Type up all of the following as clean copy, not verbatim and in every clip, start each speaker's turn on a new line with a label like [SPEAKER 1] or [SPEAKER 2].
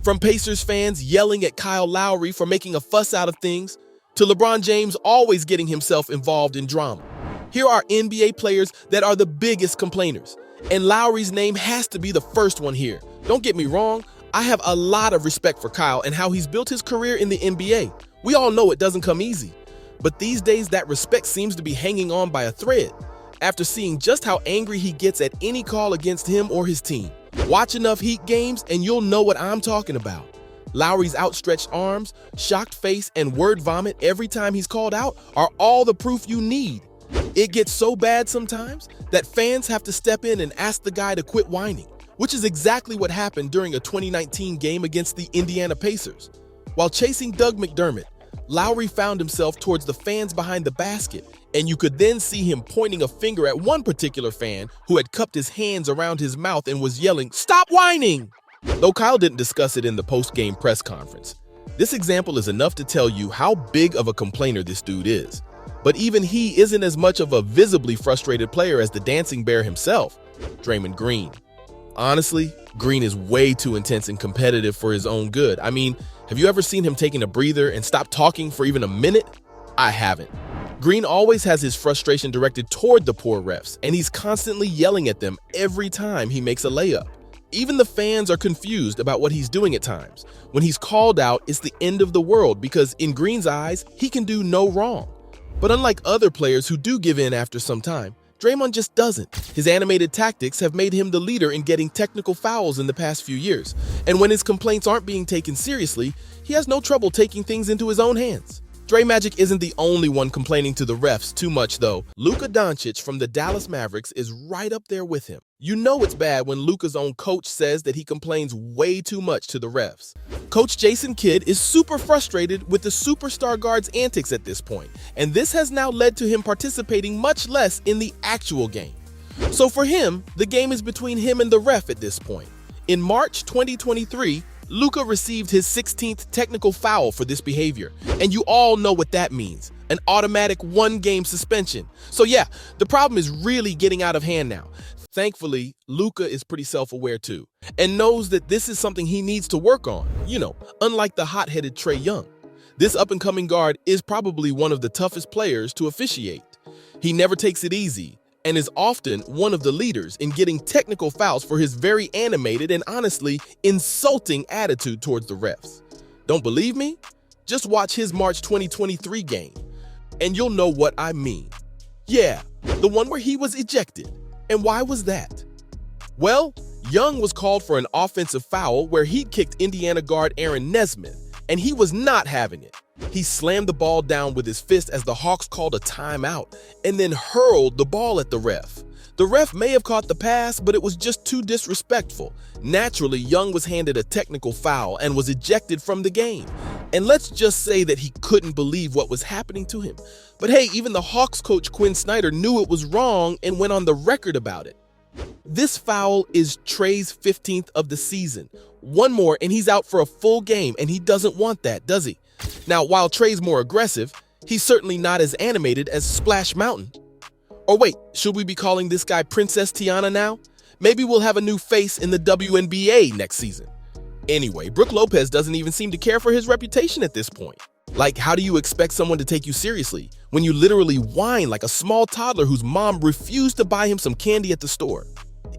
[SPEAKER 1] From Pacers fans yelling at Kyle Lowry for making a fuss out of things, to LeBron James always getting himself involved in drama. Here are NBA players that are the biggest complainers, and Lowry's name has to be the first one here. Don't get me wrong, I have a lot of respect for Kyle and how he's built his career in the NBA. We all know it doesn't come easy, but these days that respect seems to be hanging on by a thread after seeing just how angry he gets at any call against him or his team. Watch enough Heat games and you'll know what I'm talking about. Lowry's outstretched arms, shocked face, and word vomit every time he's called out are all the proof you need. It gets so bad sometimes that fans have to step in and ask the guy to quit whining, which is exactly what happened during a 2019 game against the Indiana Pacers. While chasing Doug McDermott, Lowry found himself towards the fans behind the basket, and you could then see him pointing a finger at one particular fan who had cupped his hands around his mouth and was yelling, "Stop whining!" Though Kyle didn't discuss it in the post-game press conference, this example is enough to tell you how big of a complainer this dude is. But even he isn't as much of a visibly frustrated player as the dancing bear himself, Draymond Green. Honestly, Green is way too intense and competitive for his own good. I mean, have you ever seen him taking a breather and stop talking for even a minute? I haven't. Green always has his frustration directed toward the poor refs, and he's constantly yelling at them every time he makes a layup. Even the fans are confused about what he's doing at times. When he's called out, it's the end of the world because in Green's eyes, he can do no wrong. But unlike other players who do give in after some time, Draymond just doesn't. His animated tactics have made him the leader in getting technical fouls in the past few years. And when his complaints aren't being taken seriously, he has no trouble taking things into his own hands. Dray Magic isn't the only one complaining to the refs too much, though. Luka Doncic from the Dallas Mavericks is right up there with him. You know it's bad when Luka's own coach says that he complains way too much to the refs. Coach Jason Kidd is super frustrated with the superstar guard's antics at this point, and this has now led to him participating much less in the actual game. So for him, the game is between him and the ref at this point. In March 2023, Luka received his 16th technical foul for this behavior, and you all know what that means, an automatic one-game suspension. So yeah, the problem is really getting out of hand now. Thankfully, Luka is pretty self-aware too, and knows that this is something he needs to work on, unlike the hot-headed Trae Young. This up-and-coming guard is probably one of the toughest players to officiate. He never takes it easy, and is often one of the leaders in getting technical fouls for his very animated and honestly insulting attitude towards the refs. Don't believe me? Just watch his March 2023 game, and you'll know what I mean. Yeah, the one where he was ejected. And why was that? Well, Young was called for an offensive foul where he kicked Indiana guard Aaron Nesmith, and he was not having it. He slammed the ball down with his fist as the Hawks called a timeout and then hurled the ball at the ref. The ref may have caught the pass, but it was just too disrespectful. Naturally, Young was handed a technical foul and was ejected from the game. And let's just say that he couldn't believe what was happening to him. But hey, even the Hawks coach Quinn Snyder knew it was wrong and went on the record about it. This foul is Trae's 15th of the season. One more and he's out for a full game, and he doesn't want that, does he? Now, while Trae's more aggressive, he's certainly not as animated as Splash Mountain. Or wait, should we be calling this guy Princess Tiana now? Maybe we'll have a new face in the WNBA next season. Anyway, Brook Lopez doesn't even seem to care for his reputation at this point. Like, how do you expect someone to take you seriously when you literally whine like a small toddler whose mom refused to buy him some candy at the store?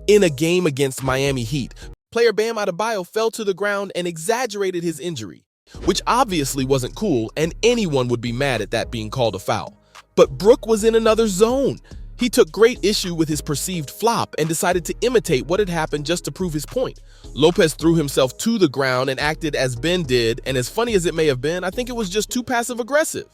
[SPEAKER 1] In a game against Miami Heat, player Bam Adebayo fell to the ground and exaggerated his injury, which obviously wasn't cool, and anyone would be mad at that being called a foul. But Brook was in another zone. He took great issue with his perceived flop and decided to imitate what had happened just to prove his point. Lopez threw himself to the ground and acted as Ben did, and as funny as it may have been, I think it was just too passive-aggressive.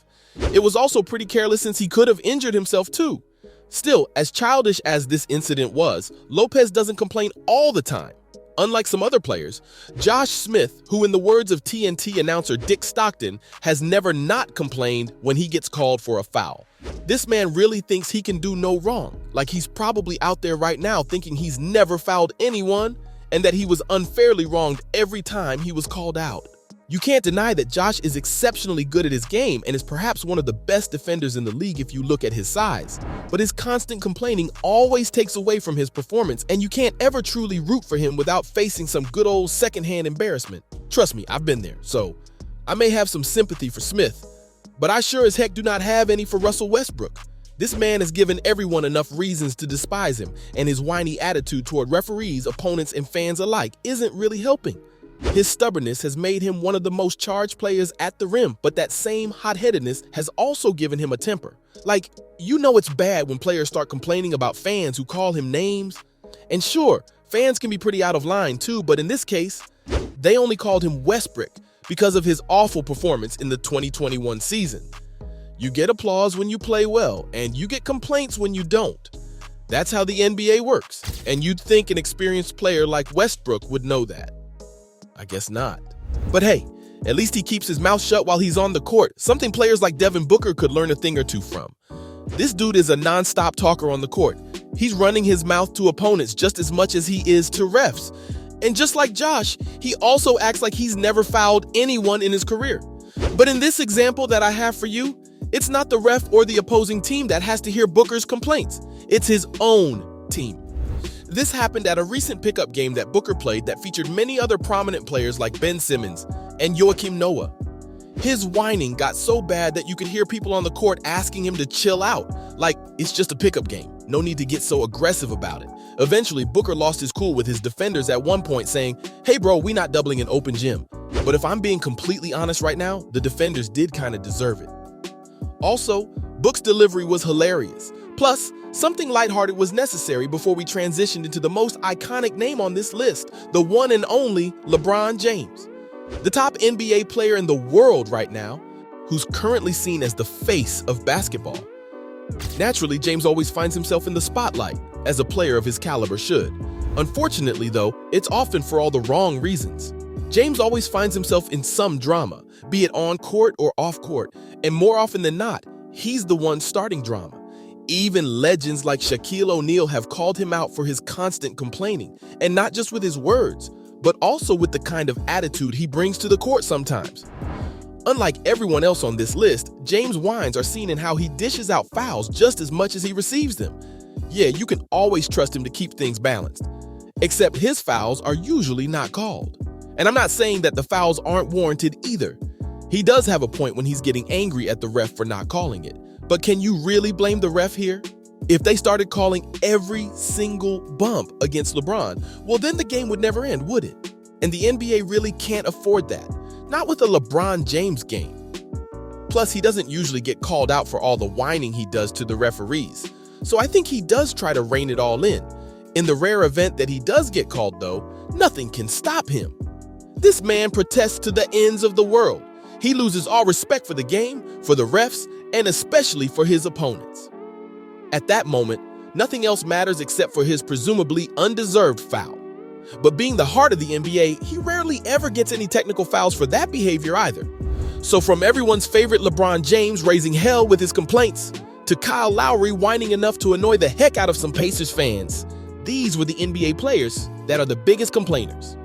[SPEAKER 1] It was also pretty careless since he could have injured himself too. Still, as childish as this incident was, Lopez doesn't complain all the time. Unlike some other players, Josh Smith, who in the words of TNT announcer Dick Stockton, has never not complained when he gets called for a foul. This man really thinks he can do no wrong, like he's probably out there right now thinking he's never fouled anyone and that he was unfairly wronged every time he was called out. You can't deny that Josh is exceptionally good at his game and is perhaps one of the best defenders in the league if you look at his size. But his constant complaining always takes away from his performance, and you can't ever truly root for him without facing some good old secondhand embarrassment. Trust me, I've been there, so I may have some sympathy for Smith, but I sure as heck do not have any for Russell Westbrook. This man has given everyone enough reasons to despise him, and his whiny attitude toward referees, opponents, and fans alike isn't really helping. His stubbornness has made him one of the most charged players at the rim, but that same hot-headedness has also given him a temper. Like, you know it's bad when players start complaining about fans who call him names. And sure, fans can be pretty out of line too, but in this case, they only called him Westbrick because of his awful performance in the 2021 season. You get applause when you play well, and you get complaints when you don't. That's how the NBA works, and you'd think an experienced player like Westbrook would know that. I guess not. But hey, at least he keeps his mouth shut while he's on the court, something players like Devin Booker could learn a thing or two from. This dude is a non-stop talker on the court. He's running his mouth to opponents just as much as he is to refs. And just like Josh, he also acts like he's never fouled anyone in his career. But in this example that I have for you, it's not the ref or the opposing team that has to hear Booker's complaints. It's his own team. This happened at a recent pickup game that Booker played that featured many other prominent players like Ben Simmons and Joakim Noah. His whining got so bad that you could hear people on the court asking him to chill out, like it's just a pickup game, no need to get so aggressive about it. Eventually, Booker lost his cool with his defenders at one point saying, "Hey bro, we not doubling an open gym." But if I'm being completely honest right now, the defenders did kind of deserve it. Also, Book's delivery was hilarious. Plus, something lighthearted was necessary before we transitioned into the most iconic name on this list, the one and only LeBron James. The top NBA player in the world right now, who's currently seen as the face of basketball. Naturally, James always finds himself in the spotlight, as a player of his caliber should. Unfortunately, though, it's often for all the wrong reasons. James always finds himself in some drama, be it on court or off court, and more often than not, he's the one starting drama. Even legends like Shaquille O'Neal have called him out for his constant complaining, and not just with his words, but also with the kind of attitude he brings to the court sometimes. Unlike everyone else on this list, James' whines are seen in how he dishes out fouls just as much as he receives them. Yeah, you can always trust him to keep things balanced. Except his fouls are usually not called. And I'm not saying that the fouls aren't warranted either. He does have a point when he's getting angry at the ref for not calling it. But can you really blame the ref here? If they started calling every single bump against LeBron, well then the game would never end, would it? And the NBA really can't afford that. Not with a LeBron James game. Plus, he doesn't usually get called out for all the whining he does to the referees. So I think he does try to rein it all in. In the rare event that he does get called though, nothing can stop him. This man protests to the ends of the world. He loses all respect for the game, for the refs, and especially for his opponents. At that moment, nothing else matters except for his presumably undeserved foul. But being the heart of the NBA, he rarely ever gets any technical fouls for that behavior either. So from everyone's favorite LeBron James raising hell with his complaints, to Kyle Lowry whining enough to annoy the heck out of some Pacers fans, these were the NBA players that are the biggest complainers.